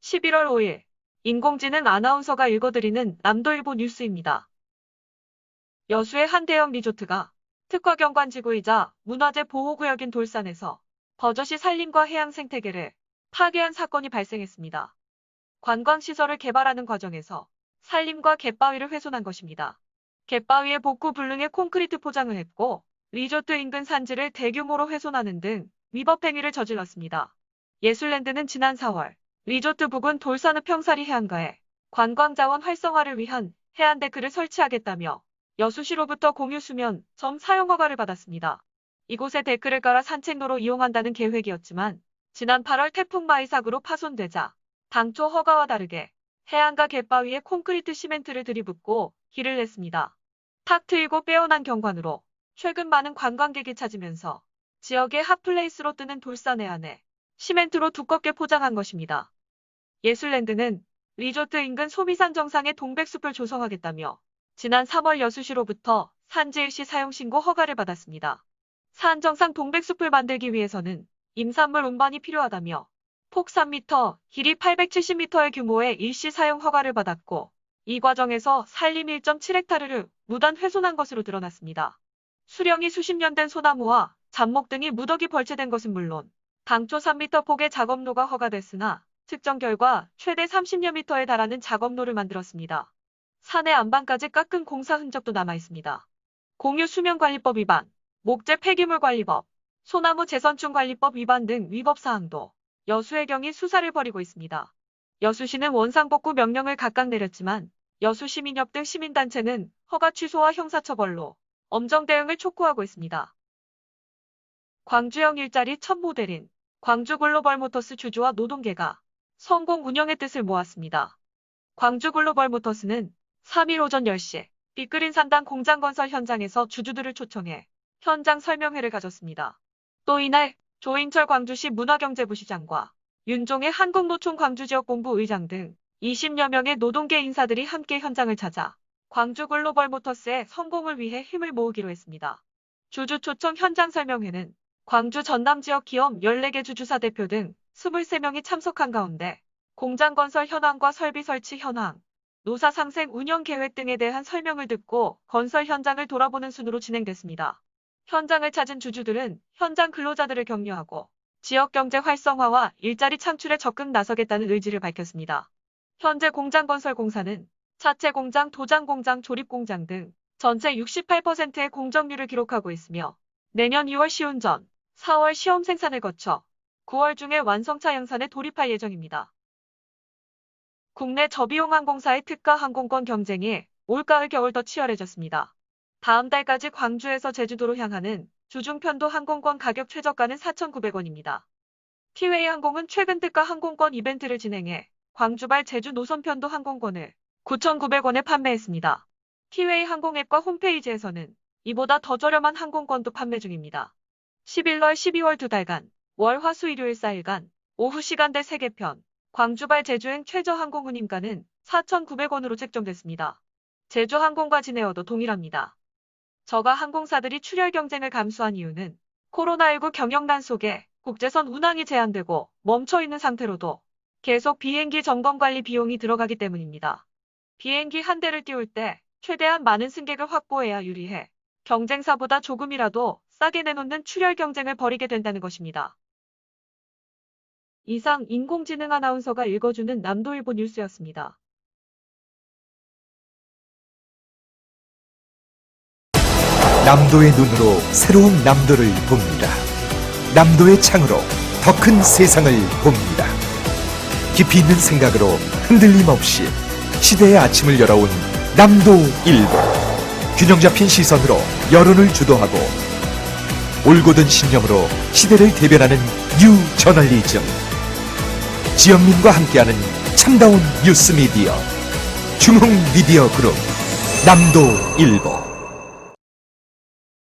11월 5일 인공지능 아나운서가 읽어드리는 남도일보 뉴스입니다. 여수의 한 대형 리조트가 특화경관지구이자 문화재 보호구역인 돌산에서 버젓이 산림과 해양 생태계를 파괴한 사건이 발생했습니다. 관광시설을 개발하는 과정에서 산림과 갯바위를 훼손한 것입니다. 갯바위에 복구 불능의 콘크리트 포장을 했고 리조트 인근 산지를 대규모로 훼손하는 등 위법 행위를 저질렀습니다. 예술랜드는 지난 4월 리조트 부근 돌산읍 평사리 해안가에 관광자원 활성화를 위한 해안데크를 설치하겠다며 여수시로부터 공유수면 점 사용허가를 받았습니다. 이곳에 데크를 깔아 산책로로 이용한다는 계획이었지만 지난 8월 태풍 마이삭으로 파손되자 당초 허가와 다르게 해안가 갯바위에 콘크리트 시멘트를 들이붓고 길을 냈습니다. 탁 트이고 빼어난 경관으로 최근 많은 관광객이 찾으면서 지역의 핫플레이스로 뜨는 돌산 해안에 시멘트로 두껍게 포장한 것입니다. 예술랜드는 리조트 인근 소미산 정상에 동백숲을 조성하겠다며 지난 3월 여수시로부터 산지 일시 사용 신고 허가를 받았습니다. 산 정상 동백숲을 만들기 위해서는 임산물 운반이 필요하다며 폭 3m, 길이 870m의 규모의 일시 사용 허가를 받았고 이 과정에서 산림 1.7헥타르를 무단 훼손한 것으로 드러났습니다. 수령이 수십 년 된 소나무와 잡목 등이 무더기 벌채된 것은 물론 당초 3m 폭의 작업로가 허가됐으나 측정 결과 최대 30여 미터에 달하는 작업로를 만들었습니다. 산의 안반까지 깎은 공사 흔적도 남아있습니다. 공유수면관리법 위반, 목재 폐기물관리법, 소나무 재선충관리법 위반 등 위법사항도 여수해경이 수사를 벌이고 있습니다. 여수시는 원상복구 명령을 각각 내렸지만 여수시민협 등 시민단체는 허가 취소와 형사처벌로 엄정 대응을 촉구하고 있습니다. 광주형 일자리 첫 모델인 광주글로벌모터스 주주와 노동계가 성공 운영의 뜻을 모았습니다. 광주글로벌모터스는 3일 오전 10시 빅그린 산당 공장 건설 현장에서 주주들을 초청해 현장 설명회를 가졌습니다. 또 이날 조인철 광주시 문화경제부시장과 윤종의 한국노총 광주지역본부 의장 등 20여 명의 노동계 인사들이 함께 현장을 찾아 광주글로벌모터스의 성공을 위해 힘을 모으기로 했습니다. 주주 초청 현장 설명회는 광주 전남 지역 기업 14개 주주사 대표 등 23명이 참석한 가운데 공장 건설 현황과 설비 설치 현황, 노사 상생 운영 계획 등에 대한 설명을 듣고 건설 현장을 돌아보는 순으로 진행됐습니다. 현장을 찾은 주주들은 현장 근로자들을 격려하고 지역 경제 활성화와 일자리 창출에 적극 나서겠다는 의지를 밝혔습니다. 현재 공장 건설 공사는 차체 공장, 도장 공장, 조립 공장 등 전체 68%의 공정률을 기록하고 있으며 내년 2월 시운전, 4월 시험 생산을 거쳐 9월 중에 완성차 양산에 돌입할 예정입니다. 국내 저비용 항공사의 특가 항공권 경쟁이 올가을 겨울 더 치열해졌습니다. 다음 달까지 광주에서 제주도로 향하는 주중편도 항공권 가격 최저가는 4,900원입니다. 티웨이 항공은 최근 특가 항공권 이벤트를 진행해 광주발 제주 노선편도 항공권을 9,900원에 판매했습니다. 티웨이 항공 앱과 홈페이지에서는 이보다 더 저렴한 항공권도 판매 중입니다. 11월 12월 두 달간 월, 화, 수, 일요일 4일간 오후 시간대 3개편 광주발 제주행 최저 항공 운임가는 4,900원으로 책정됐습니다. 제주항공과 진에어도 동일합니다. 저가 항공사들이 출혈 경쟁을 감수한 이유는 코로나19 경영난 속에 국제선 운항이 제한되고 멈춰있는 상태로도 계속 비행기 점검관리 비용이 들어가기 때문입니다. 비행기 한 대를 띄울 때 최대한 많은 승객을 확보해야 유리해 경쟁사보다 조금이라도 싸게 내놓는 출혈 경쟁을 벌이게 된다는 것입니다. 이상 인공지능 아나운서가 읽어주는 남도일보 뉴스였습니다. 남도의 눈으로 새로운 남도를 봅니다. 남도의 창으로 더 큰 세상을 봅니다. 깊이 있는 생각으로 흔들림 없이 시대의 아침을 열어온 남도일보. 균형 잡힌 시선으로 여론을 주도하고 올곧은 신념으로 시대를 대변하는 뉴 저널리즘. 지역민과 함께하는 참다운 뉴스 미디어. 중흥 미디어 그룹 남도일보.